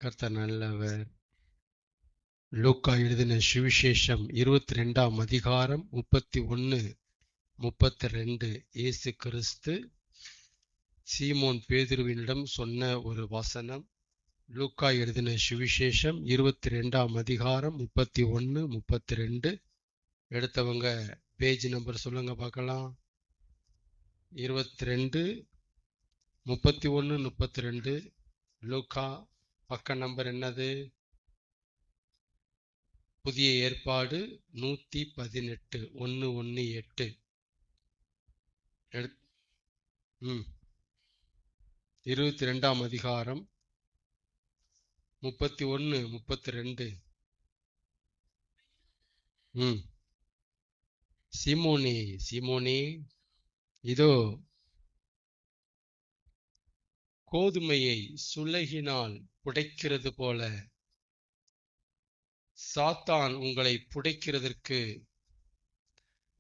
கர்த்தர் நல்லவர். லூக்கா எழுதின சுவிசேஷம் 22ஆம் அதிகாரம் 31-32. இயேசு கிறிஸ்து சீமோன் பேதுருவினிடம் சொன்ன ஒரு வசனம். லூக்கா எழுதின சுவிசேஷம் 22ஆம் அதிகாரம் 31-32. எடுத்தவங்க பேஜ் நம்பர் சொல்லுங்க பார்க்கலாம். 22, 31, 32. லூக்கா பக்க நம்பர் என்னது? புதிய ஏற்பாடு 118, 118. 22ஆம் அதிகாரம் 31, 32. சீமோனே, சீமோனே, இதோ கோதுமையை சுளகினால் புடைக்கிறது போல சாத்தான் உங்களை புடைக்கிறதற்கு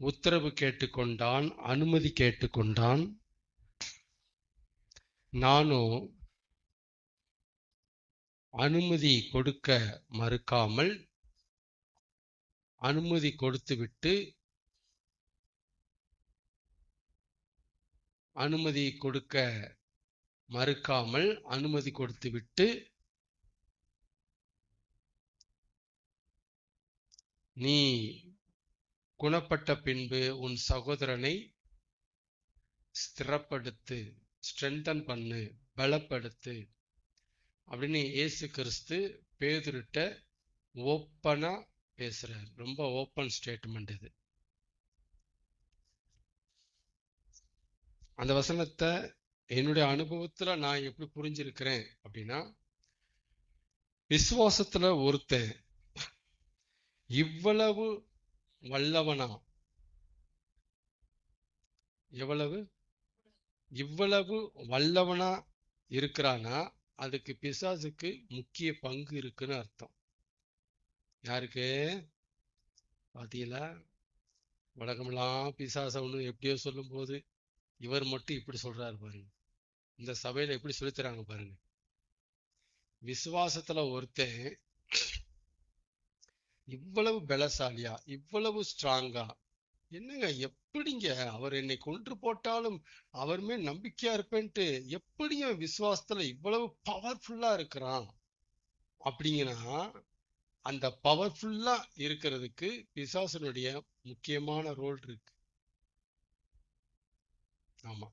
உத்தரவு கேட்டுக்கொண்டான், அனுமதி கேட்டுக்கொண்டான். நானோ அனுமதி கொடுக்க மறுக்காமல், அனுமதி கொடுத்துவிட்டு அனுமதி கொடுத்துவிட்டு நீ குணப்பட்ட பின்பு உன் சகோதரனை ஸ்திரப்படுத்து, ஸ்ட்ரென்தன் பண்ணு, பலப்படுத்து அப்படின்னு இயேசு கிறிஸ்து பேதுருட்ட ஓப்பனா பேசுறார். ரொம்ப ஓப்பன் ஸ்டேட்மெண்ட் இது. அந்த வசனத்தை என்னுடைய அனுபவத்துல நான் எப்படி புரிஞ்சிருக்கிறேன் அப்படின்னா, விசுவாசத்துல ஒருத்தன் இவ்வளவு வல்லவனா, இவ்வளவு வல்லவனா இருக்கிறானா, அதுக்கு பிசாசுக்கு முக்கிய பங்கு இருக்குன்னு அர்த்தம். யாருக்கு? பாத்தீங்களா? உலகமெல்லாம் பிசாச ஒண்ணு எப்படியோ சொல்லும் போது இவர் மட்டும் இப்படி சொல்றாரு பாருங்க. இந்த சபையில எப்படி சொல்லித்தராங்க பாருங்க. விசுவாசத்துல ஒருத்தன் இவ்வளவு பலசாலியா, இவ்வளவு ஸ்ட்ராங்கா, என்னங்க எப்படிங்க அவர் என்னை கொன்று போட்டாலும் அவர் மேல் நம்பிக்கையா இருப்பேன்ட்டு எப்படிங்க விசுவாசத்துல இவ்வளவு பவர்ஃபுல்லா இருக்கிறான் அப்படிங்கன்னா, அந்த பவர்ஃபுல்லா இருக்கிறதுக்கு பிசாசனுடைய முக்கியமான ரோல் இருக்கு. ஆமா,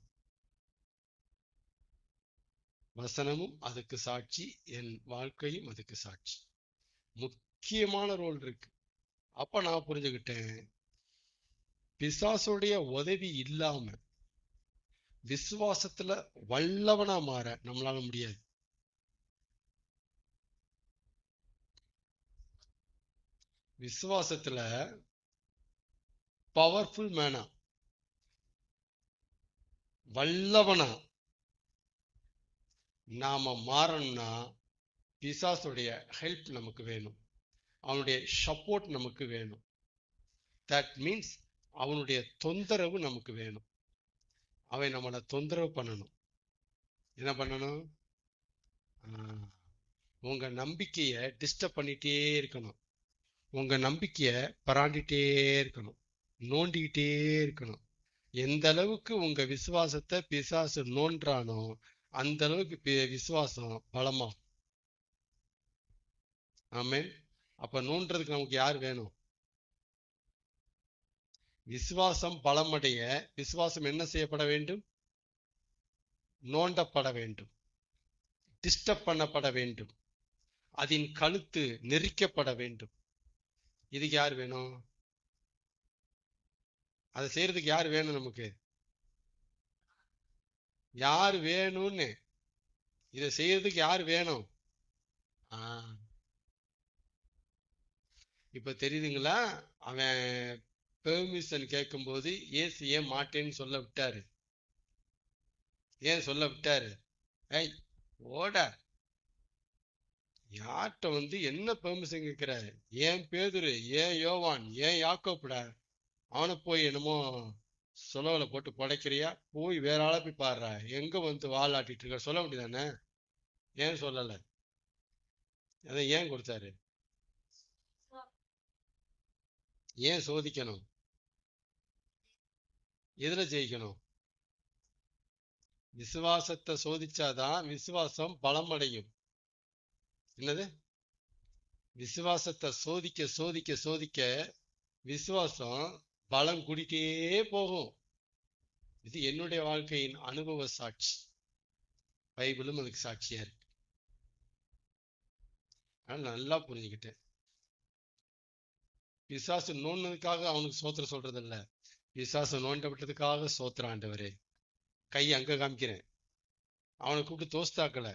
வசனமும் அதுக்கு சாட்சி, என் வாழ்க்கையும் அதுக்கு சாட்சி. முக்கியமான ரோல் இருக்கு. அப்ப நான் புரிஞ்சுக்கிட்டேன், பிசாசுடைய உதவி இல்லாம விசுவாசத்துல வல்லவனா மாற நம்மளால முடியாது. விசுவாசத்துல பவர்ஃபுல் மேனா, வல்லவனா நாம மாறணும்னா பிசாசுடைய ஹெல்ப் நமக்கு வேணும், அவனுடைய சப்போர்ட் நமக்கு வேணும். தட் மீன்ஸ் அவனுடைய தொந்தரவு நமக்கு வேணும். அவன் நம்மளை தொந்தரவு பண்ணணும். என்ன பண்ணணும்? உங்க நம்பிக்கைய டிஸ்டர்ப் பண்ணிட்டே இருக்கணும். உங்க நம்பிக்கைய பராண்டிட்டே இருக்கணும், நோண்டிக்கிட்டே இருக்கணும். எந்த அளவுக்கு உங்க விசுவாசத்தை பிசாசு நோன்றானோ அந்த அளவுக்கு விசுவாசம் பலமாகும். ஆமென். அப்ப நோன்றதுக்கு நமக்கு யார் வேணும்? விசுவாசம் பலமடைய விசுவாசம் என்ன செய்யப்பட வேண்டும்? நோண்டப்பட வேண்டும், டிஸ்டர்ப் பண்ணப்பட வேண்டும், அதன் கழுத்து நெரிக்கப்பட வேண்டும். இதுக்கு யார் வேணும்? அதை செய்யறதுக்கு யார் வேணும்? நமக்கு யார் வேணும்னு, இதை செய்யறதுக்கு யார் வேணும்? இப்ப தெரியுதுங்களா? அவன் பெர்மிஷன் கேட்கும்போது ஏசு ஏன் மாட்டேன்னு சொல்ல விட்டாரு? ஏன் சொல்ல விட்டாரு? ஏய் ஓட, யார்கிட்ட என்ன பெர்மிஷன் கேட்கிற? ஏன் பேதுரு, ஏன் யோவான், ஏன் யாக்கோப்புடா, அவனை போய் என்னமோ சொலவுல போட்டு படைக்கிறியா? போய் வேற ஆளை போய் பாடுறா, எங்க வாழாட்டிட்டு இருக்க சொல்ல வேண்டியதானே? ஏன் சொல்லல? அதை ஏன் கொடுத்தாரு? ஏன் சோதிக்கணும்? எதுல ஜெயிக்கணும்? விசுவாசத்தை சோதிச்சாதான் விசுவாசம் பலம் அடையும். என்னது? விசுவாசத்தை சோதிக்க சோதிக்க சோதிக்க விசுவாசம் பலம் கூடிட்டே போகும். இது என்னுடைய வாழ்க்கையின் அனுபவ சாட்சி. பைபிளும் அதுக்கு சாட்சியா இருக்கு. அதனால நல்லா புரிஞ்சுக்கிட்டேன். பிசாசு நோண்டதுக்காக அவனுக்கு சோத்திரம் சொல்றது இல்ல, பிசாசு நோண்ட விட்டதுக்காக சோத்திரம் ஆண்டவரே. கை அங்க காமிக்கிறேன். அவனை கூப்பிட்டு தோஸ்தாக்கல,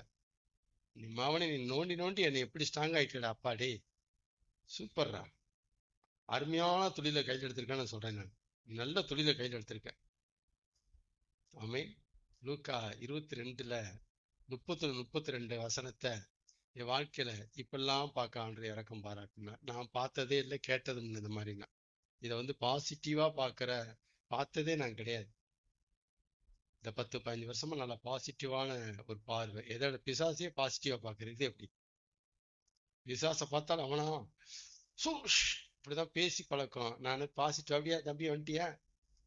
நீ மாவனே நீ நோண்டி நோண்டி என்னை எப்படி ஸ்ட்ராங் ஆயிட்டடா அப்பாடே, சூப்பர்ரா, அருமையான தொழிலை கையில் எடுத்திருக்கேன்னு நான் சொல்றேன். நான் நீ நல்ல தொழிலை கையில் எடுத்திருக்க. ஆமென். லூக்கா 22 32 வசனத்தை என் வாழ்க்கையில இப்பெல்லாம் பார்க்க ஆண்டு இறக்கம் பாராட்டினா. நான் பார்த்ததே இல்லை, கேட்டதும் இல்லை. இந்த மாதிரினா இதை பாசிட்டிவா பார்த்ததே நான் கிடையாது. இந்த 10-15 வருஷமா நல்லா பாசிட்டிவான ஒரு பார்வை. எதோட பிசாசையே பாசிட்டிவா பார்க்கறது. இது எப்படி? பிசாசை பார்த்தாலும் அவனா சூஷ் இப்படிதான் பேசி பழக்கம். நான் பாசிட்டிவ். அப்படியா தம்பி வந்துட்டியா,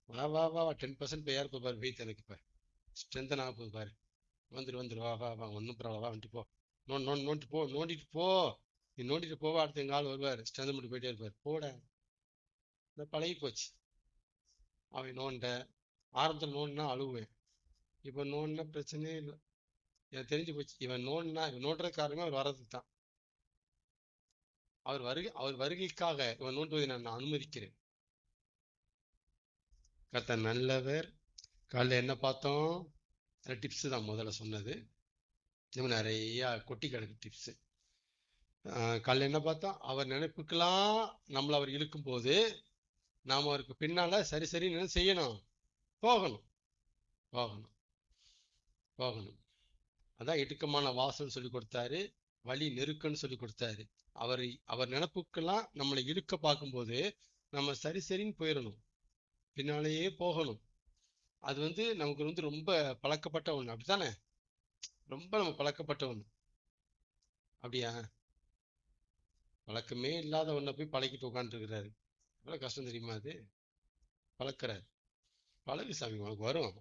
வா வா வா 10% பேர் இப்போ பாரு வெயிட் எனக்கு இப்போ ஸ்ட்ரென்தன் ஆக போகுது பாரு, வந்துரு வா வா வா ஒன்றும் பரவாயில்ல, வா வந்துட்டு போ, நோண்டிட்டு போ, நோண்டிட்டு போ, நீ நோண்டிட்டு போவா, அடுத்து எங்க ஆள் வருவார், ஸ்ட்ரென்த் மட்டும் போயிட்டே இருப்பார். போட இந்த பழகி போச்சு. அவன் நோண்ட ஆரம்பத்தில் நோண்டினா அழுவேன், இப்போ நோண்டினா பிரச்சனையே இல்லை. எனக்கு தெரிஞ்சு போச்சு, இவன் நோண்டுற காரணமே அவர் வர்றதுக்கு தான். அவர் வருகைக்காக இவன் நோண்டுவதை நான் அனுமதிக்கிறேன். கர்த்தர் நல்லவர். காலைல என்ன பார்த்தோம்? டிப்ஸ் தான் முதல்ல சொன்னது. இன்னும் நிறைய கொட்டி கிடக்கு டிப்ஸ். காலைல என்ன பார்த்தோம்? அவர் நினைப்புக்கெல்லாம் நம்மளை அவர் இழுக்கும் போது நாம் அவருக்கு பின்னால சரி என்ன செய்யணும்? போகணும் போகணும் போகணும். அதான் இடுக்கமான வாசல் சொல்லி கொடுத்தாரு, வழி நெருக்கன்னு சொல்லி கொடுத்தாரு. அவர் நினைப்புக்கெல்லாம் நம்மளை இழுக்க பார்க்கும்போது நம்ம சரின்னு போயிடணும், பின்னாலேயே போகணும். அது நமக்கு ரொம்ப பழக்கப்பட்ட ஒண்ணு, அப்படித்தானே? ரொம்ப நம்ம பழக்கப்பட்ட ஒண்ணு. அப்படியா? பழக்கமே இல்லாத ஒன்றை போய் பழக்கிட்டு உட்காந்துருக்கிறாரு. எவ்வளவு கஷ்டம் தெரியுமா? அது பழக்கிறாரு. பழகு சாமி, உனக்கு வரும்.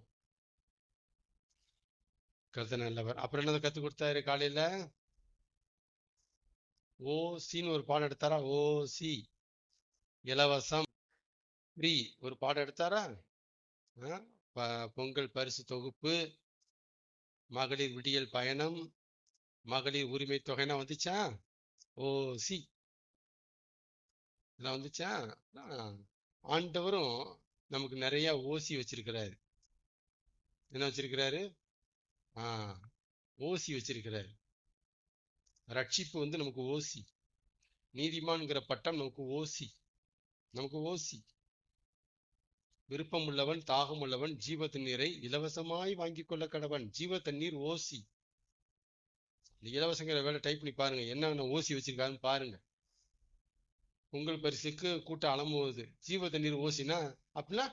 கருத்து நல்லவர். அப்புறம் என்னதை கத்து கொடுத்தாரு காலையில? ஓசின்னு ஒரு பாடம் எடுத்தாரா? ஓசி, இலவசம், ஃப்ரீ. ஒரு பாடம் எடுத்தாரா? பொங்கல் பரிசு தொகுப்பு, மகளிர் விடியல் பயணம், மகளிர் உரிமை தொகைனா வந்துச்சா? ஓசி இதெல்லாம் வந்துச்சா? ஆண்டவரும் நமக்கு நிறைய ஓசி வச்சிருக்கிறாரு. என்ன வச்சிருக்கிறாரு? ஓசி வச்சிருக்கிறாரு. ரட்சிப்பு நமக்கு ஓசி. நீதிமான்கிற பட்டம் நமக்கு ஓசி. விருப்பம் உள்ளவன் தாகம் உள்ளவன் ஜீவ தண்ணீரை இலவசமாய் வாங்கி கொள்ள கடவன். ஜீவ தண்ணீர் ஓசி. இந்த இலவசங்கிற வேலை டைப் பண்ணி பாருங்க, என்ன ஓசி வச்சிருக்காருன்னு பாருங்க. பொங்கல் பரிசுக்கு கூட்டம் அலம்புவது ஜீவ தண்ணீர் ஓசினா அப்படின்னா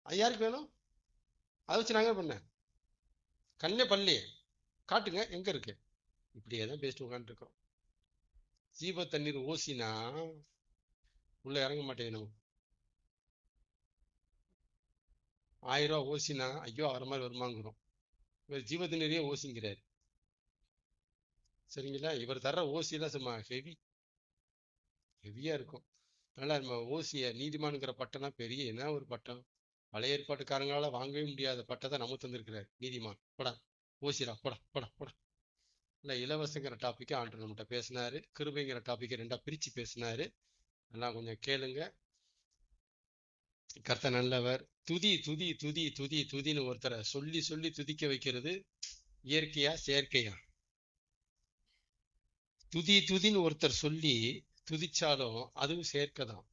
யாருக்கு வேணும்? அதை வச்சு நாங்க பண்ண கண்ணே பள்ளி காட்டுங்க, எங்க இருக்கு? இப்படியே தான் பேசிட்டு உட்காந்துருக்கோம். ஜீவ தண்ணீர் ஓசினா உள்ள இறங்க மாட்டேங்குது நமக்கு. 1000 ரூபா ஓசினா ஐயோ அவர மாதிரி வருமாங்கிறோம். இவர் ஜீவ தண்ணீரையே ஓசிங்கிறாரு. சரிங்களா? இவர் தர்ற ஓசியெல்லாம் சும்மா ஹெவியா இருக்கும். அதனால நம்ம ஓசிய நீதிமான்கிற பட்டம்னா பெரிய என்ன ஒரு பட்டம். பழைய ஏற்பாட்டுக்காரங்களால வாங்கவே முடியாத பட்டத்தை நம்ம தந்திருக்கிறார். நீதிமான் போடா, ஓசிரா போடா போடா போடா. இல்லை, இலவசங்கிற டாபிக்கை ஆண்டு நம்மகிட்ட பேசினாரு, கிருபைங்கிற டாபிக்கை 2ஆ பிரிச்சு பேசினாரு. எல்லாம் கொஞ்சம் கேளுங்க. கர்த்தர் நல்லவர். துதி துதி துதி துதி துதின்னு ஒருத்தரை சொல்லி சொல்லி துதிக்க வைக்கிறது இயற்கையா செயற்கையா? துதி துதின்னு ஒருத்தர் சொல்லி துதிச்சாலும் அதுவும் செயற்கை தான்.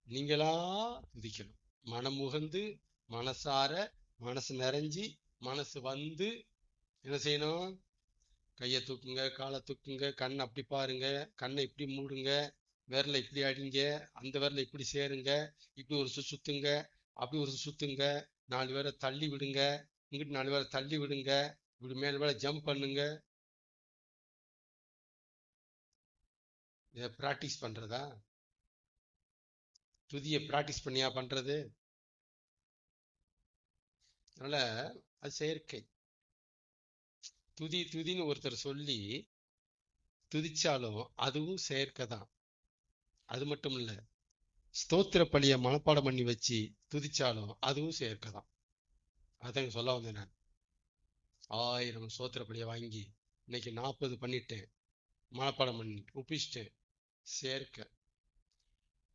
நீங்களா துதிக்கணும், மனம் முகந்து மனசார, மனசு நிறைஞ்சி மனசு வந்து என்ன செய்யணும்? கையை தூக்குங்க, காலை தூக்குங்க, கண்ணை அப்படி பாருங்க, கண்ணை இப்படி மூடுங்க, விரலை இப்படி அடிங்க, அந்த விரலை இப்படி சேருங்க, இப்படி ஒரு சுத்துங்க, அப்படி ஒரு சுத்துங்க, 4 பேரை தள்ளி விடுங்க, இங்கிட்டு 4 பேரை தள்ளி விடுங்க, இப்படி மேல மேல ஜம்ப் பண்ணுங்க. இதை பிராக்டிஸ் பண்றதா? துதியை பிராக்டிஸ் பண்ணியா பண்றது? அதனால அது செயற்கை. துதின்னு ஒருத்தர் சொல்லி துதிச்சாலும் அதுவும் செயற்கை தான். அது மட்டும் இல்ல, ஸ்தோத்திர பலிய மனப்பாடம் பண்ணி வச்சு துதிச்சாலும் அதுவும் செயற்கை தான். அதான் சொல்ல வந்தேன் நான். 1000 ஸ்தோத்திர பலிய வாங்கி இன்னைக்கு 40 பண்ணிட்டேன், மனப்பாடம் பண்ணி ஒப்பிச்சிட்டேன், செயற்கை.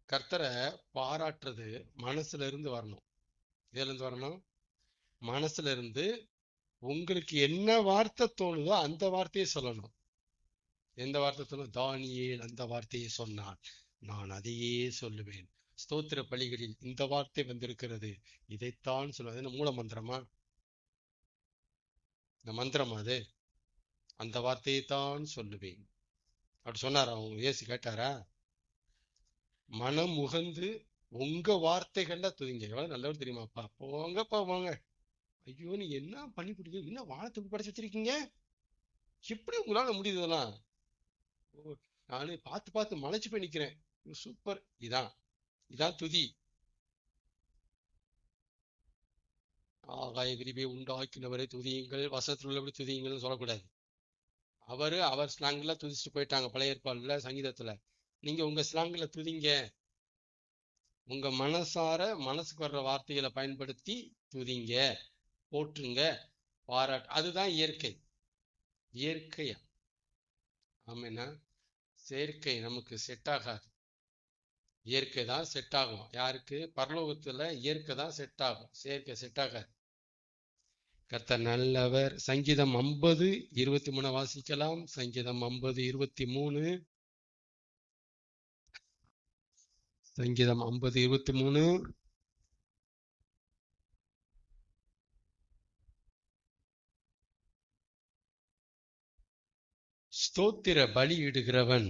கர்த்தரை பாராட்டுறது மனசுல இருந்து வரணும். எதுல இருந்து வரணும்? மனசுல இருந்து. உங்களுக்கு என்ன வார்த்தை தோணுதோ அந்த வார்த்தையை சொல்லணும். எந்த வார்த்தை சொல்லணும்? தானியேல் அந்த வார்த்தையை சொன்னான், நான் அதையே சொல்லுவேன். ஸ்தோத்திர பலிகளில் இந்த வார்த்தை வந்திருக்கிறது, இதைத்தான் சொல்லுவது. என்ன மூல மந்திரமா? இந்த மந்திரமா அது? அந்த வார்த்தையை தான் சொல்லுவேன் அப்படி சொன்னாரா? அவங்க இயேசு கேட்டாரா? மனம் உகந்து உங்க வார்த்தைகள்ல துதிங்க. எவ்வளவு நல்லவர் தெரியுமாப்பா? போங்கப்பா போங்க. ஐயோ, நீ என்ன பண்ணி கொடுக்க, என்ன வானத்துக்கு படைச்சு வச்சிருக்கீங்க, எப்படி உங்களால முடியுதுலாம்? ஓ, நானு பார்த்து பார்த்து மலைச்சு போய் நிக்கிறேன். சூப்பர். இதான் துதி. ஆகாய விரிவை உண்டாக்கினவரை துதியுங்கள், வசனத்தில் உள்ளபடி துதியுங்கள்னு சொல்லக்கூடாது. அவர் ஸ்லாங்ல துதிச்சுட்டு போயிட்டாங்க பழைய ஏற்பாடுல, சங்கீதத்துல. நீங்க உங்க ஸ்லாங்ல துதிங்க. உங்க மனசுக்கு வர்ற வார்த்தைகளை பயன்படுத்தி துதிங்க, போற்றுங்க, பாராட்டு. அதுதான் இயற்கை. இயற்கையா? ஆமாண்ணா. செயற்கை நமக்கு செட் ஆகாது. இயற்கை தான் செட் ஆகும். யாருக்கு? பரலோகத்துல இயற்கை தான் செட் ஆகும், செயற்கை செட் ஆகாது. கர்த்தர் நல்லவர். சங்கீதம் 50:23 வாசிக்கலாம். சங்கீதம் 50:23. சங்கீதம் 50:23. ஸ்தோத்திர பலியிடுகிறவன்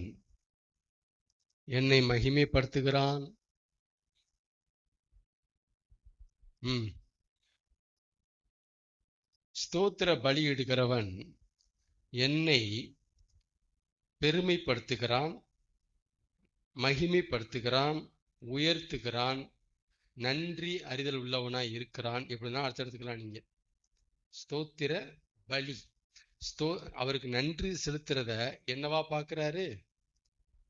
என்னை மகிமைப்படுத்துகிறான். ஸ்தோத்திர பலியிடுகிறவன் என்னை பெருமைப்படுத்துகிறான், மகிமைப்படுத்துகிறான், உயர்த்துகிறான், நன்றி அறிதல் உள்ளவனாய் இருக்கிறான். இப்படின்னா அர்த்தம் எடுத்துக்கலாம் நீங்க. ஸ்தோத்திர பலி. அவருக்கு நன்றி செலுத்துறத என்னவா பாக்குறாரு?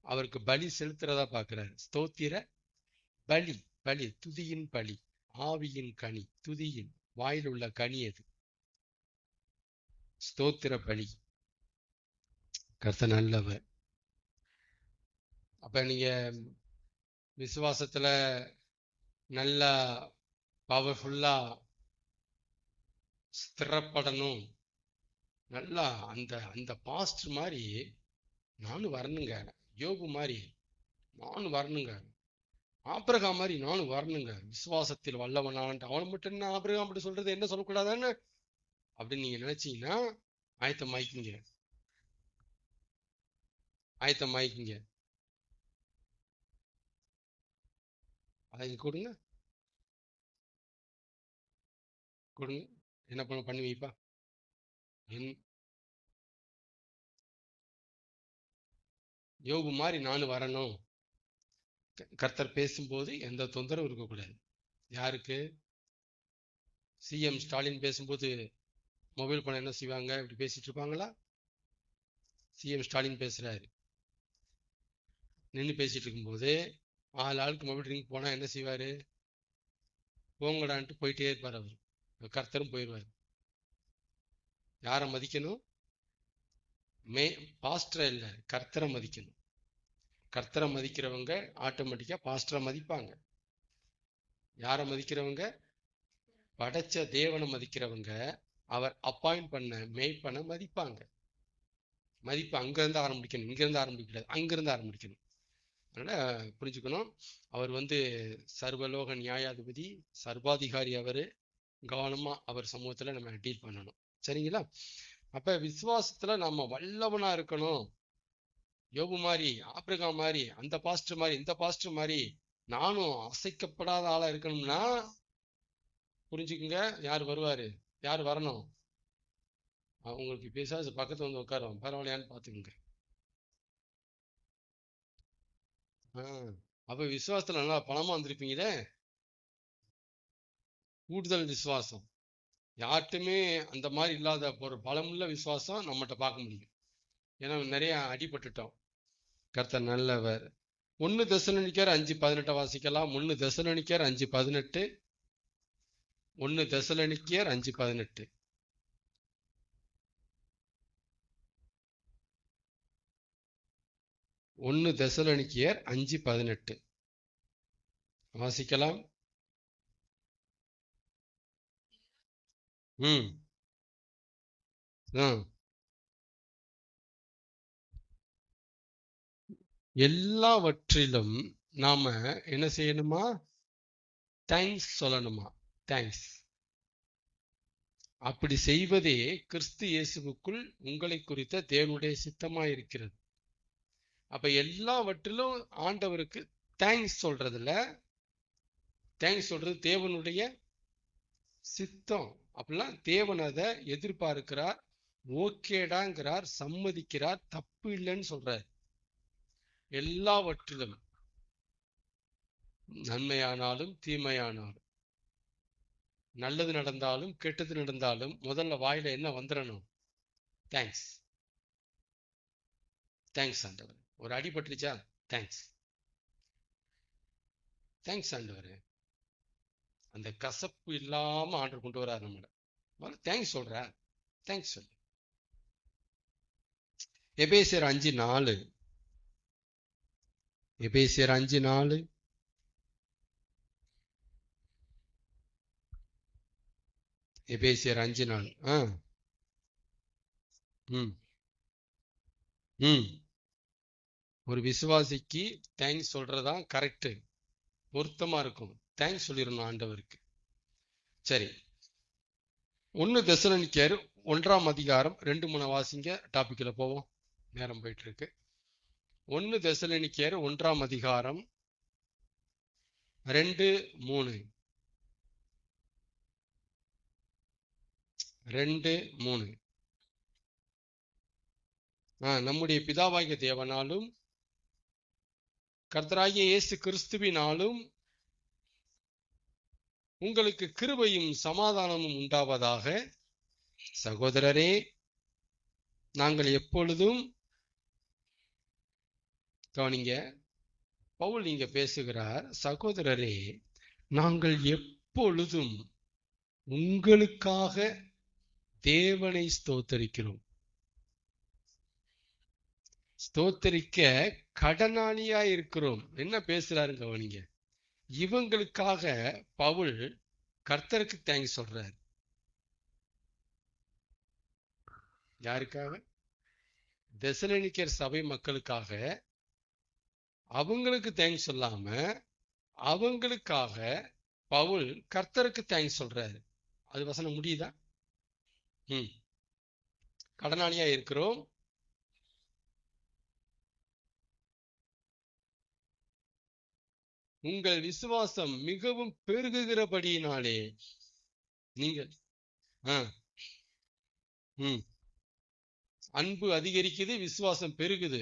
அவருக்கு பலி செலுத்துறதா பாக்குறாரு. ஸ்தோத்திர பலி. பலி, துதியின் பலி, ஆவியின் கனி, துதியின் வாயில் உள்ள கனி அது. ஸ்தோத்திர பலி. கர்த்தர் நல்லவர். அப்ப நீங்க விசுவாசத்துல நல்லா பவர்ஃபுல்லா ஸ்திரப்படணும், நல்லா அந்த பாஸ்டர் மாதிரி நானும் வரணுங்க, யோபு மாதிரி நானும் வரணுங்க, ஆபிரகாம் மாதிரி நானும் வரணுங்க, விசுவாசத்தில் வல்லவனான்ட்டு. அவனை மட்டும் என்ன ஆபிரகாம் அப்படி சொல்றது, என்ன சொல்லக்கூடாதான்னு அப்படின்னு நீங்க நினைச்சீங்கன்னா ஆயத்தமாயிக்கிங்க. அதை கொடுங்க. என்ன பண்ணி வைப்பா? யோபு மாதிரி நானும் வரணும். கர்த்தர் பேசும்போது எந்த தொந்தரவும் இருக்கக்கூடாது. யாருக்கு? சிஎம் ஸ்டாலின் பேசும்போது மொபைல் போன என்ன செய்வாங்க? இப்படி பேசிட்டு இருப்பாங்களா? சிஎம் ஸ்டாலின் பேசுறாரு, நின்று பேசிட்டு இருக்கும்போது ஆளுக்கு மொபைல் ரிங் போனா என்ன செய்வாரு? போங்கடான்ட்டு போயிட்டே இருப்பார் அவர். கர்த்தரும் போயிடுவார். யாரை மதிக்கணும்? பாஸ்டரை இல்லை, கர்த்தரை மதிக்கணும். கர்த்தரை மதிக்கிறவங்க ஆட்டோமேட்டிக்கா பாஸ்டரை மதிப்பாங்க. யாரை மதிக்கிறவங்க? படைச்ச தேவனை மதிக்கிறவங்க அவர் அப்பாயிண்ட் பண்ண மேய்ப்பனை மதிப்பாங்க. மதிப்பு அங்கிருந்து ஆரம்பிக்கணும், இங்கிருந்து ஆரம்பிக்கக்கூடாது, அங்கிருந்து ஆரம்பிக்கணும். அதனால புரிஞ்சுக்கணும். அவர் சர்வலோக நியாயாதிபதி, சர்வாதிகாரி. அவரு கவனமா அவர் சமூகத்துல நம்ம டீல் பண்ணணும். சரிங்களா? அப்ப விசுவாசத்துல நம்ம வல்லவனா இருக்கணும். யோபு மாதிரி, ஆபிரகாம் மாதிரி, அந்த பாஸ்டர் மாதிரி, இந்த பாஸ்டர் மாதிரி நானும் அசைக்கப்படாத ஆளா இருக்கணும்னா புரிஞ்சுக்குங்க, யார் வருவாரு? யார் வரணும்? அவங்களுக்கு பிசாசு பக்கத்துல உட்காருவோம், பரவாயில்லையான்னு பாத்துக்குங்க. அப்ப விசுவாசத்துல நல்லா பணமா வந்திருப்பீங்களே. கூடுதல் விசுவாசம் யார்ட்டுமே அந்த மாதிரி இல்லாத ஒரு பலமுள்ள விசுவாசம் நம்மகிட்ட பார்க்க முடியும். ஏன்னா நிறைய அடிபட்டுட்டோம். கர்த்தர் நல்லவர். 1 தெசலோனிக்கேயர் 5:18 வாசிக்கலாம். 1 தெசலோனிக்கேயர் 5:18. 1 தெசலோனிக்கேயர் 5:18. 1 தெசலோனிக்கேயர் 5:18 வாசிக்கலாம். எல்லாவற்றிலும் நாம என்ன செய்யணுமா? தேங்க்ஸ் சொல்லணுமா? தேங்க்ஸ். அப்படி செய்வதே கிறிஸ்து இயேசுவுக்குள் உங்களை குறித்த தேவனுடைய சித்தமாயிருக்கிறது. அப்ப எல்லாவற்றிலும் ஆண்டவருக்கு தேங்க்ஸ் சொல்றதுல, தேங்க்ஸ் சொல்றது தேவனுடைய சித்தம். அப்படிலாம் தேவன் அதை எதிர்பார்க்கிறார், ஓகேடாங்கிறார், சம்மதிக்கிறார், தப்பு இல்லைன்னு சொல்றார். எல்லாவற்றிலும் நன்மையானாலும் தீமையானாலும், நல்லது நடந்தாலும் கெட்டது நடந்தாலும் முதல்ல வாயில என்ன வந்துடணும்? தேங்க்ஸ். தேங்க்ஸ் ஆண்டவர். ஒரு அடிபட்டுருச்சா? தேங்க்ஸ். தேங்க்ஸ் ஆண்டவர். அந்த கசப்பு இல்லாம ஆண்டவர் கொண்டு வரார் நம்மள. தேங்க்ஸ் சொல்ற. தேங்க்ஸ் சொல்லு. எபேசியர் 5:4. எபேசியர் 5:4. எபேசியர் 5:4. ஒரு விசுவாசிக்கு தேங்க்ஸ் சொல்றதான் கரெக்ட், பொருத்தமா இருக்கும். தேங்க்ஸ் சொல்லிடணும் ஆண்டவருக்கு. சரி, 1 தெசலோனிக்கேயர் 1:2-3 வாசிங்க. டாபிக்ல போவோம், நேரம் போயிட்டு இருக்கு. 1 தெசலோனிக்கேயர் 1:2-3. 2:3. நம்முடைய பிதாவாகிய தேவனாலும் கர்த்தராகிய இயேசு கிறிஸ்துவினாலும் உங்களுக்கு கிருபையும் சமாதானமும் உண்டாவதாக. சகோதரரே, நாங்கள் எப்பொழுதும், கவனிங்க, பவுல் நீங்க பேசுகிறார், சகோதரரே நாங்கள் எப்பொழுதும் உங்களுக்காக தேவனை ஸ்தோத்தரிக்கிறோம். ஸ்தோத்தரிக்க கடனாளியா இருக்கிறோம். என்ன பேசுறாரு கவனிங்க. இவங்களுக்காக பவுல் கர்த்தருக்கு தேங்க்ஸ் சொல்றார். யாருக்காக? தெசலோனிக்கேயர் சபை மக்களுக்காக. அவங்களுக்கு தேங்க்ஸ் சொல்லாம அவங்களுக்காக பவுல் கர்த்தருக்கு தேங்க்ஸ் சொல்றாரு. அது வசனம் முடியுதா? கடனாளியா இருக்கிறோம். உங்கள் விசுவாசம் மிகவும் பெருகுகிறபடியினாலே நீங்கள் அன்பு அதிகரிக்குது, விசுவாசம் பெருகுது.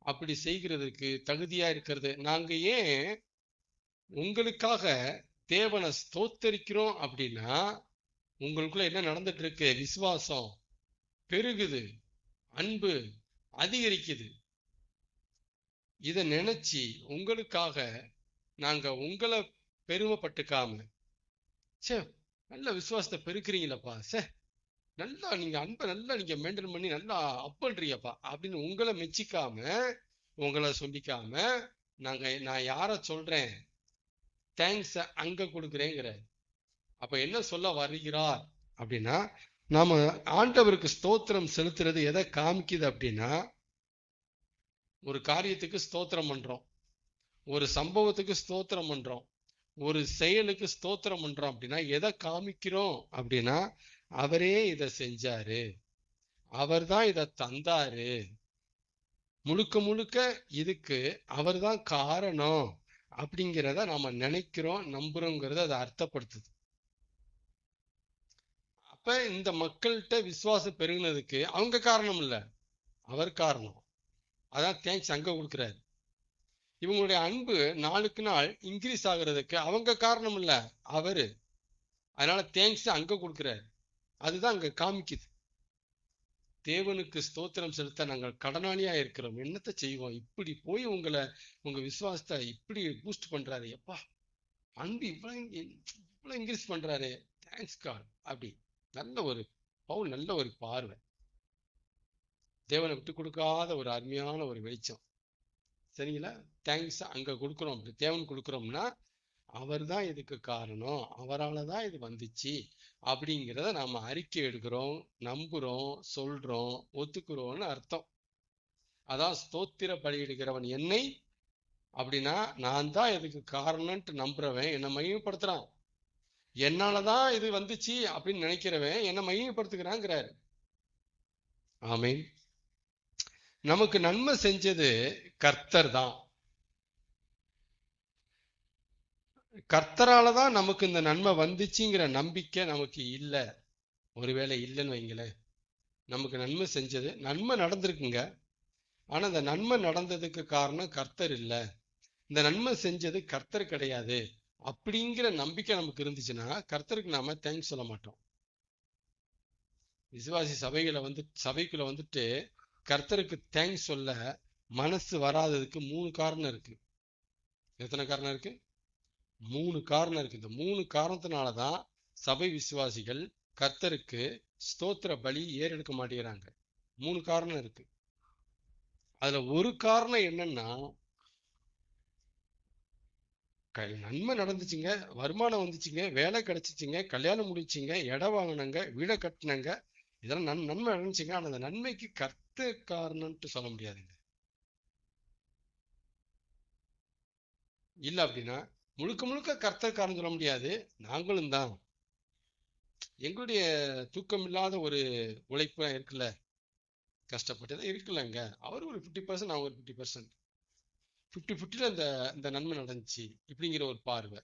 அப்படி செய்கிறதுக்கு தகுதியா இருக்கிறது. நாங்க ஏன் உங்களுக்காக தேவனை ஸ்தோத்தரிக்கிறோம் அப்படின்னா, உங்களுக்குள்ள என்ன நடந்துட்டு இருக்கு? விசுவாசம் பெருகுது, அன்பு அதிகரிக்குது. இத நினைச்சு உங்களுக்காக நாங்க உங்களை பெருமைப்பட்டுக்காம, சே நல்ல விசுவாசத்தை பெருக்கிறீங்களப்பா, சே நல்லா நீங்க அன்பை நல்லா நீங்க மெயின்டைன் பண்ணி நல்லா அப் பண்றீங்கப்பா அப்படின்னு உங்களை மெச்சிக்காம, உங்களை சொல்லிக்காம, நான் யார சொல்றேன்? தேங்க்ஸ் அங்க கொடுக்குறேங்கிற. அப்ப என்ன சொல்ல வருகிறார் அப்படின்னா, நாம ஆண்டவருக்கு ஸ்தோத்திரம் செலுத்துறது எதை காமிக்குது அப்படின்னா, ஒரு காரியத்துக்கு ஸ்தோத்திரம் பண்றோம், ஒரு சம்பவத்துக்கு ஸ்தோத்திரம் பண்றோம், ஒரு செயலுக்கு ஸ்தோத்திரம் பண்றோம் அப்படின்னா எதை காமிக்கிறோம் அப்படின்னா, அவரே இதை செஞ்சாரு, அவர் தான் இதை தந்தாரு, முழுக்க முழுக்க இதுக்கு அவர் தான் காரணம் அப்படிங்கிறத நாம நினைக்கிறோம், நம்புறோங்கிறத அதை அர்த்தப்படுத்துது. அப்ப இந்த மக்கள்கிட்ட விசுவாசம் பெருகினதுக்கு அவங்க காரணம் இல்லை, அவர் காரணம். அதான் தேங்க்ஸ் அங்க கொடுக்குறாரு. இவங்களுடைய அன்பு நாளுக்கு நாள் இன்க்ரீஸ் ஆகுறதுக்கு அவங்க காரணம் இல்ல, அவரு. அதனால தேங்க்ஸ் அங்க கொடுக்குறாரு. அதுதான் அங்க காமிக்குது. தேவனுக்கு ஸ்தோத்திரம் செலுத்த நாங்கள் கடனாளியா இருக்கிறோம். என்னத்தை செய்வோம்? இப்படி போய் உங்க விசுவாசத்தை இப்படி பூஸ்ட் பண்றாரு. எப்பா, அன்பு இவ்வளவு இன்க்ரீஸ் பண்றாரு. Thanks god. அப்படி நல்ல ஒரு பவுல், நல்ல ஒரு பார்வை. தேவனை விட்டு கொடுக்காத ஒரு அருமையான ஒரு வெளிச்சம். சரிங்களா? தேங்க்ஸ் அங்க கொடுக்குறோம். அப்படி தேவன் கொடுக்குறோம்னா அவர் தான் இதுக்கு காரணம், அவரால் தான் இது வந்துச்சு அப்படிங்கிறத நாம அறிக்கை எடுக்கிறோம், நம்புறோம், சொல்றோம், ஒத்துக்கிறோம்னு அர்த்தம். அதான் ஸ்தோத்திர பலியிடுகிறவன் என்னை, அப்படின்னா நான் தான் இதுக்கு காரணம்ட்டு நம்புறவன் என்னை மையப்படுத்துறான். என்னாலதான் இது வந்துச்சு அப்படின்னு நினைக்கிறவன் என்னை மையப்படுத்துகிறாங்கிறாரு. ஆமீன். நமக்கு நன்மை செஞ்சது கர்த்தர் தான். கர்த்தராலதான் நமக்கு இந்த நன்மை வந்துச்சுங்கிற நம்பிக்கை நமக்கு இல்லை. ஒருவேளை இல்லைன்னு வைங்களேன், நமக்கு நன்மை செஞ்சது, நன்மை நடந்திருக்குங்க, ஆனா இந்த நன்மை நடந்ததுக்கு காரணம் கர்த்தர் இல்லை, இந்த நன்மை செஞ்சது கர்த்தர் கிடையாது அப்படிங்கிற நம்பிக்கை நமக்கு இருந்துச்சுன்னா கர்த்தருக்கு நாம தேங்க்ஸ் சொல்ல மாட்டோம். விசுவாசி சபைக்குள்ள வந்துட்டு கர்த்தருக்கு தேங்க்ஸ் சொல்ல மனசு வராததுக்கு 3 காரணம் இருக்கு. எத்தனை காரணம் இருக்கு? 3 காரணம் இருக்கு. இந்த 3 காரணத்தினாலதான் சபை விசுவாசிகள் கர்த்தருக்கு ஸ்தோத்திர பலி ஏறெடுக்க மாட்டேங்கிறாங்க. 3 காரணம் இருக்கு. அதுல ஒரு காரணம் என்னன்னா, நன்மை நடந்துச்சுங்க, வருமானம் வந்துச்சுங்க, வேலை கிடைச்சிச்சுங்க, கல்யாணம் முடிச்சுங்க, இடம் வாங்கினங்க, வீடை கட்டினங்க, இதெல்லாம் நன்மை நடந்துச்சுங்க. ஆனா அந்த நன்மைக்கு கர்த்தர் காரணம்ட்டு சொல்ல முடியாதுங்க. இல்ல அப்படின்னா முழுக்க முழுக்க கர்த்தர் காரணம் சொல்ல முடியாது. நாங்களும் தான் எங்களுடைய தூக்கம் இல்லாத ஒரு உழைப்பு இருக்குல்ல, கஷ்டப்பட்டதான் இருக்குல்லங்க. அவர் ஒரு 50%, நான் ஒரு 50%, 50-50ல இந்த நன்மை நடந்துச்சு இப்படிங்கிற ஒரு பார்வை.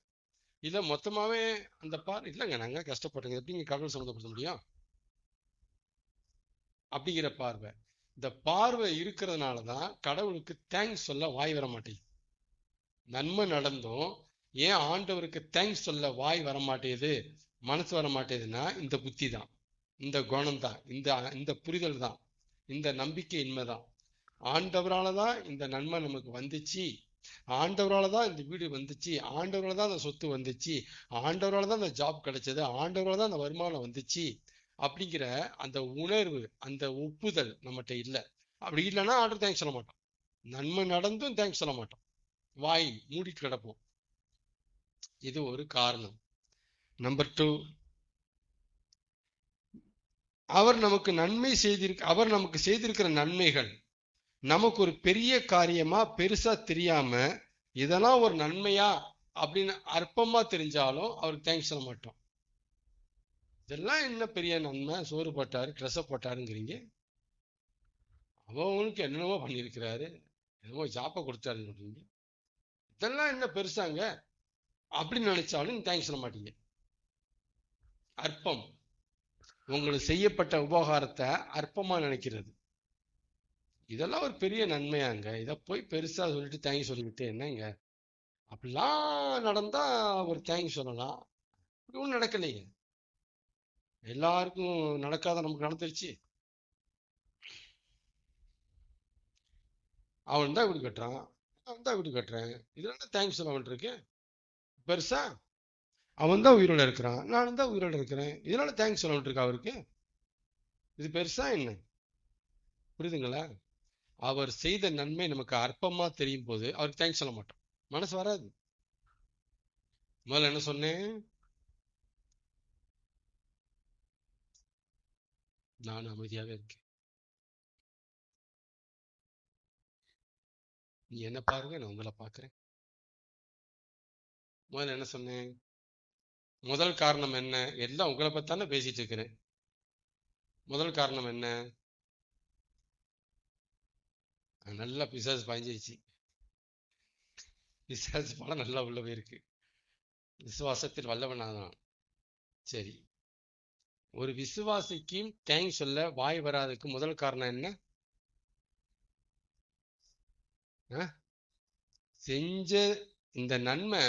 இல்ல மொத்தமாவே அந்த இல்லைங்க, நாங்க கஷ்டப்பட்டோங்க, எப்படிங்க கடவுள் சம்மந்தப்படுத்த முடியும் அப்படிங்கிற பார்வை. இந்த பார்வை இருக்கிறதுனாலதான் கடவுளுக்கு தேங்க்ஸ் சொல்ல வாய் வர மாட்டேங்குது. நன்மை நடந்தும் ஏன் ஆண்டவருக்கு தேங்க்ஸ் சொல்ல வாய் வர மாட்டேங்குது, மனசு வர மாட்டேங்குதுன்னா இந்த புத்தி தான், இந்த குணம் தான், இந்த புரிதல் தான், இந்த நம்பிக்கை இன்மைதான். ஆண்டவரால தான் இந்த நன்மை நமக்கு வந்துச்சு, ஆண்டவரால தான் இந்த வீடு வந்துச்சு, ஆண்டவரால தான் அந்த சொத்து வந்துச்சு, ஆண்டவரால தான் அந்த ஜாப் கிடைச்சது, ஆண்டவரால தான் அந்த வருமானம் வந்துச்சு அப்படிங்கிற அந்த உணர்வு, அந்த ஒப்புதல் நம்மகிட்ட இல்லை. அப்படி இல்லைன்னா ஆண்டவர் தேங்க்ஸ் சொல்ல மாட்டோம். நன்மை நடந்தும் தேங்க்ஸ் சொல்ல மாட்டோம், வாய் மூடிட்டு கிடப்போம். இது ஒரு காரணம். நம்பர் 2, அவர் நமக்கு செய்திருக்கிற நன்மைகள் நமக்கு ஒரு பெரிய காரியமா பெருசா தெரியாம, இதெல்லாம் ஒரு நன்மையா அப்படின்னு அற்பமா தெரிஞ்சாலும் அவருக்கு தேங்க்ஸ் சொல்ல மாட்டோம். இதெல்லாம் என்ன பெரிய நன்மை, சோறு போட்டாரு, ட்ரெஸ்ஸை போட்டாருங்கிறீங்க, அவனுக்கு என்னென்னமோ பண்ணியிருக்கிறாரு, என்னமோ ஜாப்பை கொடுத்தாருன்னு சொல்றீங்க, இதெல்லாம் என்ன பெருசாங்க அப்படின்னு நினைச்சாலும் தேங்க்ஸ் சொல்ல மாட்டீங்க. அற்பம். உங்களுக்கு செய்யப்பட்ட உபகாரத்தை அற்பமா நினைக்கிறது. இதெல்லாம் ஒரு பெரிய நன்மையாங்க, இதை போய் பெருசா சொல்லிட்டு தேங்க்ஸ் சொல்லிக்கிட்டு என்னங்க, அப்படிலாம் நடந்தா ஒரு தேங்க்ஸ் சொல்லலாம். இப்படி ஒன்றும் நடக்கலையே, எல்லாருக்கும் நடக்காத நமக்கு நடந்துருச்சு. அவன் தான் வீடு கட்டுறான், அவன் தான் வீடு கட்டுறேன், இதெல்லாம் தேங்க்ஸ் சொல்ல வேண்டியிருக்கு பெருசா. அவன் தான் உயிரோட இருக்கிறான், நானும் தான் உயிரோட இருக்கிறேன், இதனால தேங்க்ஸ் சொல்ல வேண்டியிருக்கு அவருக்கு. இது பெருசா என்ன? புரியுதுங்களா? அவர் செய்த நன்மை நமக்கு அற்பமா தெரியும் போது அவருக்கு தேங்க்ஸ் சொல்ல மாட்டோம், மனசு வராது. முதல்ல என்ன சொன்னேன்? நான் அமைதியாவே இருக்கேன், நீ என்ன பாருங்க, நான் உங்களை பாக்குறேன். முதல்ல என்ன சொன்னேன்? முதல் காரணம் என்ன? எல்லாம் உங்களை பத்தானே பேசிட்டு இருக்கிறேன். முதல் காரணம் என்ன? நல்லா பிசாசு பாய்ஞ்சிருச்சு. பிசாசு படம் நல்லா உள்ள போயிருக்கு. விசுவாசத்தில் வல்லவனாதான். சரி, ஒரு விசுவாசிக்கும் தேங்க்ஸ் சொல்ல வாய் வராதுக்கு முதல் காரணம் என்ன? செஞ்ச இந்த நன்மை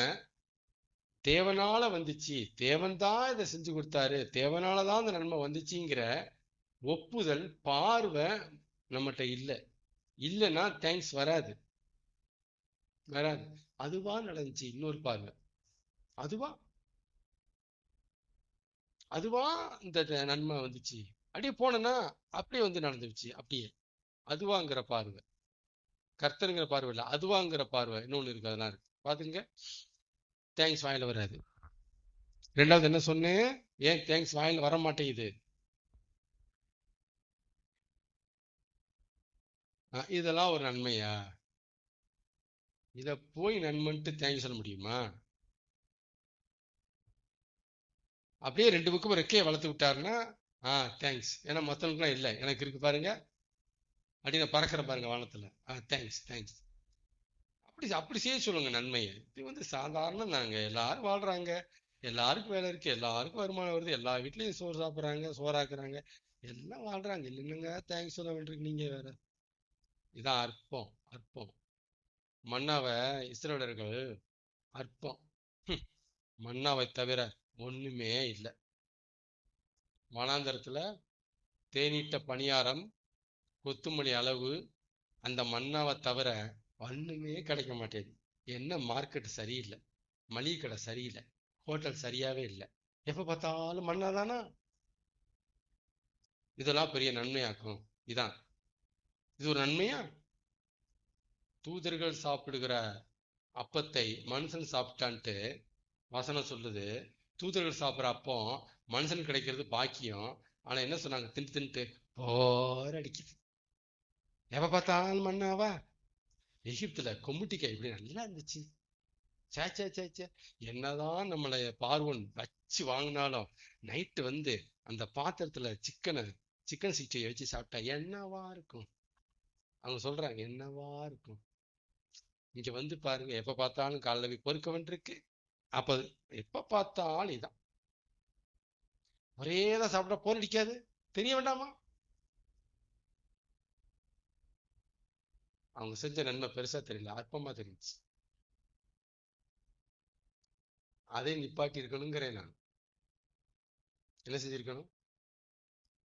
தேவனால வந்துச்சு, தேவன் தான் இதை செஞ்சு கொடுத்தாரு, தேவனாலதான் இந்த நன்மை வந்துச்சுங்கிற ஒப்புதல் பார்வை நம்மகிட்ட இல்லைன்னா தேங்க்ஸ் வராது. அதுவா நடந்துச்சு. இன்னொரு பார்வை, அதுவா அதுவா இந்த நன்மை வந்துச்சு, அப்படியே போனேன்னா அப்படியே வந்து நடந்துச்சு. அப்படியே அதுவாங்கிற பார்வை, கர்த்தருங்கிற பார்வை இல்லை, அதுவாங்கிற பார்வை இன்னொன்னு இருக்கு. அதெல்லாம் இருக்கு, பாத்துங்க. தேங்க்ஸ் வாயில வராது. ரெண்டாவது என்ன சொன்னேன்? ஏன் தேங்க்ஸ் வாயில வர மாட்டேங்குது? இதெல்லாம் ஒரு நன்மையா? இத போய் நன்மைன்ட்டு தேங்க்ஸ் சொல்ல முடியுமா? அப்படியே ரெண்டு பக்கமும் ரெக்கையை வளர்த்து விட்டாருன்னா தேங்க்ஸ். ஏன்னா மற்றவங்களுக்குலாம் இல்லை, எனக்கு இருக்கு பாருங்க, அப்படின்னு பறக்கிற பாருங்க வானத்துல. Thanks thanks. அப்படி அப்படி செய்ய சொல்லுங்க நன்மையை. இது வந்து சாதாரண, நாங்க எல்லாரும் வாழ்றாங்க, எல்லாருக்கும் வேலை இருக்கு, எல்லாருக்கும் வருமானம் வருது, எல்லா வீட்லயும் சோறு சாப்பிட்றாங்க, சோறாக்குறாங்க, எல்லாம் வாழ்றாங்க. இல்லைங்க தேங்க்ஸ் சொல்ல வேண்டியிருக்கு நீங்க வேற. இதான் அற்பம். அற்பம். மன்னாவை இஸ்ரவேலர்கள் அற்பம். மன்னாவை தவிர ஒண்ணுமே இல்லை. வனாந்தரத்துல தேனீட்ட பணியாரம், கொத்துமல்லி அளவு, அந்த மன்னாவை தவிர ஒண்ணுமே கிடைக்க மாட்டேங்குது. என்ன மார்க்கெட் சரியில்லை, மளிகை கடை சரியில்லை, ஹோட்டல் சரியாவே இல்லை, எப்ப பார்த்தாலும் மண்ணாதானா? இதெல்லாம் பெரிய நன்மையாக்கும். இதான் இது ஒரு நன்மையா? தூதர்கள் சாப்பிடுகிற அப்பத்தை மனுஷன் சாப்பிட்டான்ட்டு வசனம் சொல்லுது. தூதர்கள் சாப்பிட்ற அப்பம் மனுஷன் கிடைக்கிறது பாக்கியம். ஆனா என்ன சொன்னாங்க? தின்ட்டு போர் அடிக்குது, எப்ப பார்த்தாலும் மண்ணாவா? எகிப்துல கொம்முட்டிக்காய் இப்படி நல்லா இருந்துச்சு. சே சே சே சே, என்னதான் நம்மளை பார்வன் வச்சு வாங்கினாலும் நைட்டு வந்து அந்த பாத்திரத்துல சிக்கன் சிக்ஸ்டியை வச்சு சாப்பிட்டா என்னவா இருக்கும்? அவங்க சொல்றாங்க என்னவா இருக்கும். இங்க வந்து பாருங்க, எப்ப பார்த்தாலும் காலைல போய் பொறுக்க வேண்டியிருக்கு. அப்ப எப்ப பார்த்தாலும் இதான், ஒரேதான் சாப்பிட்டா போர் அடிக்காது? தெரிய வேண்டாமா? அவங்க செஞ்ச நன்மை பெருசா தெரியல, அற்பமா தெரிஞ்சுச்சு. அதை நிப்பாட்டி இருக்கணுங்கிறேன் நான். என்ன செஞ்சிருக்கணும்?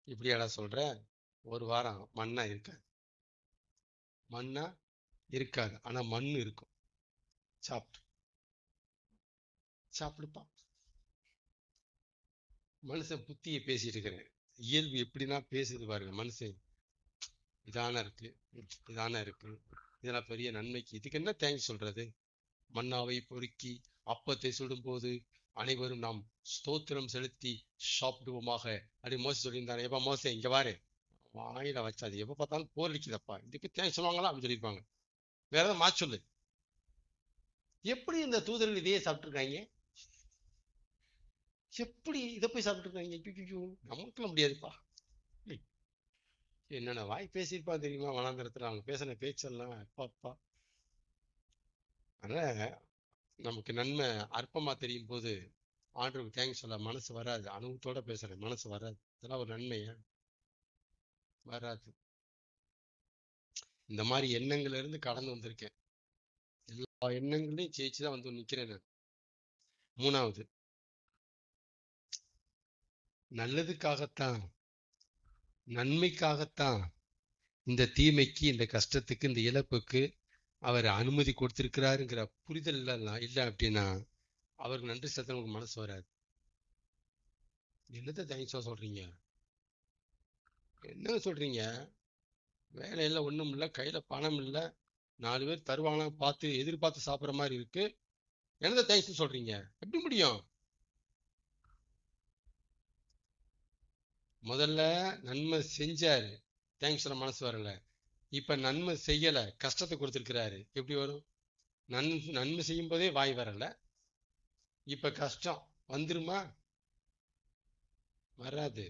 இப்படியாடா சொல்ற? ஒரு வாரம் மண்ணா இருக்காது, மண்ணா இருக்காது, ஆனா மண் இருக்கும். சாப்பிட்டு சாப்பிடுப்பா. மனுஷன் புத்தியை பேசிட்டு இருக்கிறேன், இயல்பு எப்படின்னா பேசுது பாருங்க மனுஷன். இதான இருக்கு, இதான இருக்கு, இதெல்லாம் பெரிய நன்மைக்கு, இதுக்கு என்ன தேங்க்ஸ் சொல்றது? மன்னாவை பொறுக்கி அப்பத்தை சுடும்போது அனைவரும் நாம் ஸ்தோத்திரம் செலுத்தி சாப்பிடுவோமாக அப்படி மோச சொல்லியிருந்தாரு. எப்ப மோச இங்க வாரு, வாயில வச்சாது, எப்ப பார்த்தாலும் போர் அடிக்குதப்பா, இதுக்கு தேங்க்ஸ் சொல்லுவாங்களா அப்படின்னு சொல்லியிருப்பாங்க. வேற ஏதாவது மாற்றி சொல்லு. எப்படி இந்த தூதர்கள் இதையே சாப்பிட்டுருக்காங்க? எப்படி இதை போய் சாப்பிட்டுருக்காங்க? நமக்குலாம் முடியாதுப்பா. என்னென்ன வாய் பேசியிருப்பா தெரியுமா வனாந்திரத்துல, அவங்க பேசின பேச்செல்லாம் அப்பாப்பா. அதனால நமக்கு நன்மை அற்பமா தெரியும் போது ஆண்டவருக்கு தேங்க்ஸ் சொல்ல மனசு வராது. அனுபவத்தோட பேசுறேன், மனசு வராது. இதெல்லாம் ஒரு நன்மையா? வராது. இந்த மாதிரி எண்ணங்கள்ல இருந்து கடந்து வந்திருக்கேன். எல்லா எண்ணங்களையும் ஜெயிச்சுதான் வந்து நிக்கிறேன் நான். மூணாவது, நல்லதுக்காகத்தான், நன்மைக்காகத்தான் இந்த தீமைக்கு, இந்த கஷ்டத்துக்கு, இந்த இழப்புக்கு அவர் அனுமதி கொடுத்திருக்கிறாருங்கிற புரிதல் இல்லை அப்படின்னா அவருக்கு நன்றி செலுத்த உங்களுக்கு மனசு வராது. என்னத்த தேங்க்ஸா சொல்றீங்க? என்ன சொல்றீங்க? வேலையில ஒண்ணும் இல்லை, கையில பணம் இல்லை, 4 பேர் தருவாங்க பார்த்து எதிர்பார்த்து சாப்பிட்ற மாதிரி இருக்கு, என்னத்த தேங்க்ஸ் சொல்றீங்க? எப்படி முடியும்? முதல்ல நன்மை செஞ்சாரு, தேங்க்ஸ் சொல்ல மனசு வரல. இப்ப நன்மை செய்யல, கஷ்டத்தை கொடுத்திருக்கிறாரு, எப்படி வரும்? நன்மை செய்யும் போதே வாய் வரல, இப்ப கஷ்டம் வந்துருமா? வராது.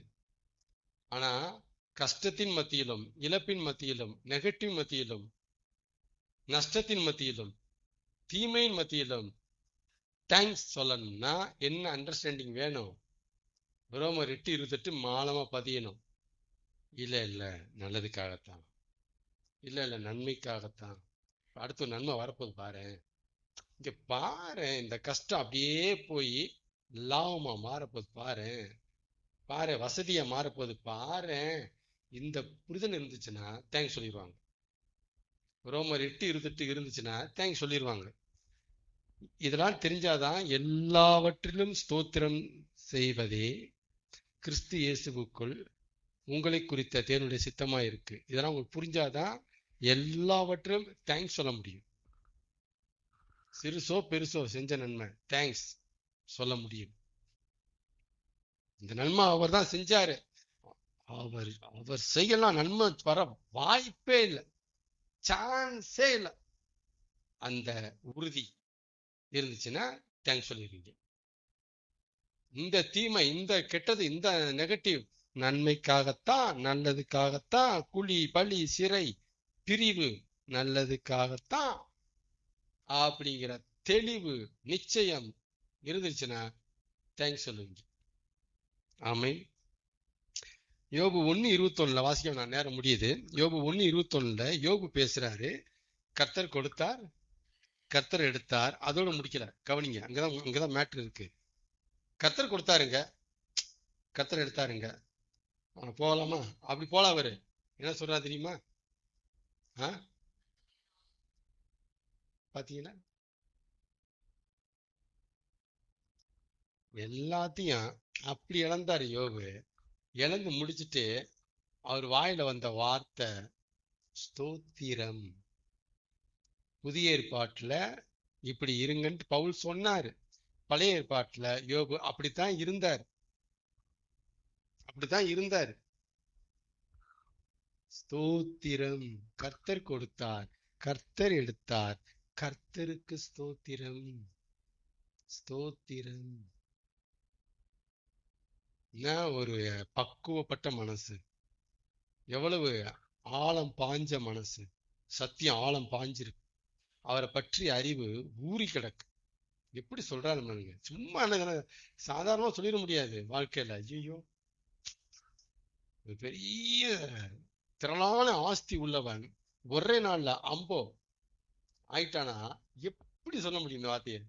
ஆனா கஷ்டத்தின் மத்தியிலும், இழப்பின் மத்தியிலும், நெகட்டிவ் மத்தியிலும், நஷ்டத்தின் மத்தியிலும், தீமையின் மத்தியிலும் தேங்க்ஸ் சொல்லணும்னா என்ன அண்டர்ஸ்டாண்டிங் வேணும்? ரோமர் 8:28 மாலமா பதியணும். இல்ல நல்லதுக்காகத்தான், இல்ல நன்மைக்காகத்தான். அடுத்து ஒரு நன்மை வரப்போகுது பாரு. இங்க பாரு, இந்த கஷ்டம் அப்படியே போய் லாபமா மாறப்போகுது பாரு. பாரு, வசதியா மாறப்போகுது பாரு. இந்த புரிதல் இருந்துச்சுன்னா தேங்க்ஸ் சொல்லிடுவாங்க. ரோமர் 8:28 இருந்துச்சுன்னா தேங்க்ஸ் சொல்லிடுவாங்க. இதெல்லாம் தெரிஞ்சாதான் எல்லாவற்றிலும் ஸ்தோத்திரம் செய்வதே கிறிஸ்து இயேசுவுக்குள் உங்களை குறித்த தேவனுடைய சித்தமா இருக்கு. இதெல்லாம் உங்களுக்கு புரிஞ்சாதான் எல்லாவற்றிலும் தேங்க்ஸ் சொல்ல முடியும். சிறுசோ பெருசோ செஞ்ச நன்மை தேங்க்ஸ் சொல்ல முடியும். இந்த நன்மை அவர் தான் செஞ்சாரு. அவர் செய்யலாம், நன்மை வர வாய்ப்பே இல்லை, சான்ஸே இல்லை. அந்த உறுதி இருந்துச்சுன்னா தேங்க்ஸ் சொல்லிடுவீங்க. இந்த தீமை, இந்த கெட்டது, இந்த நெகட்டிவ் நன்மைக்காகத்தான், நல்லதுக்காகத்தான், குழி பலி சிறை பிரிவு நல்லதுக்காகத்தான் அப்படிங்கிற தெளிவு நிச்சயம் இருந்துச்சுன்னா தேங்க்ஸ் சொல்லுவீங்க. ஆமென். யோபு 1:21 வாசிக்க நான் நேரம் முடியுது. யோபு 1:21 யோபு பேசுறாரு. கர்த்தர் கொடுத்தார், கர்த்தர் எடுத்தார். அதோட முடிக்கல, கவனிங்க. அங்கதான் மேட்ரு இருக்கு. கர்த்தர் கொடுத்தாருங்க, கர்த்தர் எடுத்தாருங்க. போகலாமா? அப்படி போலாம். அவரு என்ன சொல்றா தெரியுமா? பாத்தீங்கன்னா எல்லாத்தையும் அப்படி இழந்தாரு யோபு. இழந்து முடிச்சுட்டு அவர் வாயில வந்த வார்த்தை ஸ்தோத்திரம். புதிய ஏற்பாட்டுல இப்படி இருங்கன்னு பவுல் சொன்னாரு. பழைய ஏற்பாட்டுல யோபு அப்படித்தான் இருந்தார், அப்படித்தான் இருந்தார். ஸ்தோத்திரம். கர்த்தர் கொடுத்தார், கர்த்தர் எடுத்தார், கர்த்தருக்கு ஸ்தோத்திரம், ஸ்தோத்திரம். ஒரு பக்குவப்பட்ட மனசு, எவ்வளவு ஆழம் பாஞ்ச மனசு. சத்தியம் ஆழம் பாஞ்சிருக்கு. அவரை பற்றி அறிவு ஊறி கிடக்கு. எப்படி சொல்றாரு பாருங்க. சும்மா சாதாரணமா சொல்லிட முடியாது வாழ்க்கையில. ஐயோ, பெரிய திரளான ஆஸ்தி உள்ளவன் ஒரே நாள்ல அம்போ ஆயிட்டானா எப்படி சொல்ல முடியும்? இந்த வார்த்தையை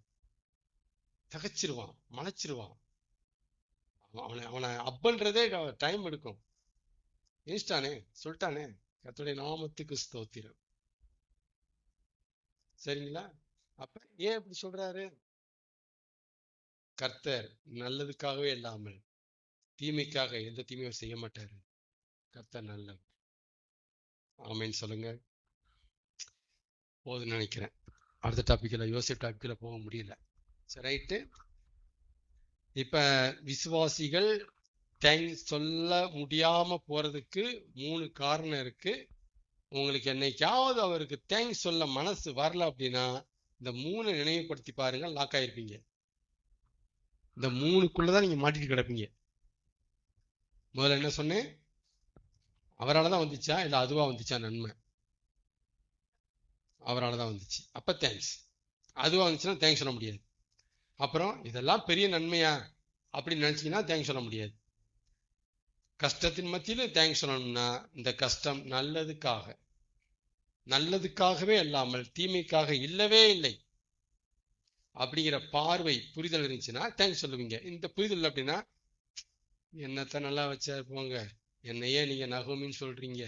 தகச்சிருவான், மலைச்சிருவான். அவனை அப்பன்றதே டைம் எடுக்கும். இன்ஸ்டானே சொல்லிட்டானே. கர்த்தருடைய நாமத்துக்கு ஸ்தோத்திரம். சரிங்களா? அப்ப ஏன் இப்படி சொல்றாரு? கர்த்தர் நல்லதுக்காகவே இல்லாமல் தீமைக்காக எந்த தீமையும் செய்ய மாட்டாரு. கர்த்தர் நல்லவர். ஆமேன்னு சொல்லுங்க. போதுன்னு நினைக்கிறேன். அடுத்த டாபிக்ல, யோசிப் டாபிக்ல போக முடியல. சரி, ரைட்டு. இப்ப விசுவாசிகள் தேங்க்ஸ் சொல்ல முடியாம போறதுக்கு 3 காரணம் இருக்கு. உங்களுக்கு என்னைக்காவது அவருக்கு தேங்க்ஸ் சொல்ல மனசு வரல அப்படின்னா இந்த 3 நினைவுபடுத்தி பாருங்க, லாக் ஆயிருப்பீங்க. இந்த 3க்குள்ளதான் நீங்க மாட்டிட்டு கிடப்பீங்க. முதல்ல என்ன சொன்னேன்? அவரால்தான் வந்துச்சா இல்ல அதுவா வந்துச்சா நன்மை? அவரால்தான் வந்துச்சு. அப்ப தேங்க்ஸ். அதுவா வந்துச்சுன்னா தேங்க்ஸ் சொல்ல முடியாது. அப்புறம் இதெல்லாம் பெரிய நன்மையா அப்படின்னு நினைச்சீங்கன்னா தேங்க்ஸ் சொல்ல முடியாது. கஷ்டத்தின் மத்தியிலும் தேங்க்ஸ் சொல்லணும்னா இந்த கஷ்டம் நல்லதுக்காக, நல்லதுக்காகவே இல்லாமல் தீமைக்காக இல்லவே இல்லை அப்படிங்கிற பார்வை புரிதல் இருந்துச்சுன்னா தேங்க்ஸ் சொல்லுவீங்க. இந்த புரிதல் அப்படின்னா என்னத்த நல்லா வச்சா போங்க, என்னையே நீங்க நகோமின்னு சொல்றீங்க,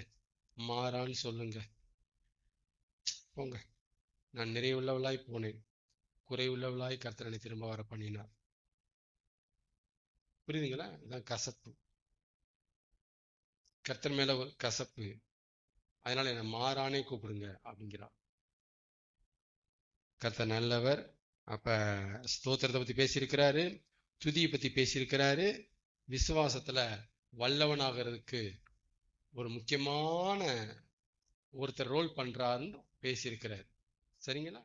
மாறான்னு சொல்லுங்க போங்க. நான் நிறைவுள்ளவளாய் போனேன், குறைவுள்ளவளாய் கர்த்தரனை திரும்ப வர பண்ணினார். புரியுதுங்களா? இதான் கசப்பு. கர்த்தர் மேல ஒரு கசப்பு. அதனால என்ன மாறானே கூப்பிடுங்க அப்படிங்கிறார். கர்த்தர் நல்லவர். அப்ப ஸ்தோத்திரத்தை பத்தி பேசியிருக்கிறாரு, துதியை பத்தி பேசியிருக்கிறாரு, விசுவாசத்துல வல்லவனாகிறதுக்கு ஒரு முக்கியமான ஒருத்தர் ரோல் பண்றாருன்னு பேசியிருக்கிறார். சரிங்களா?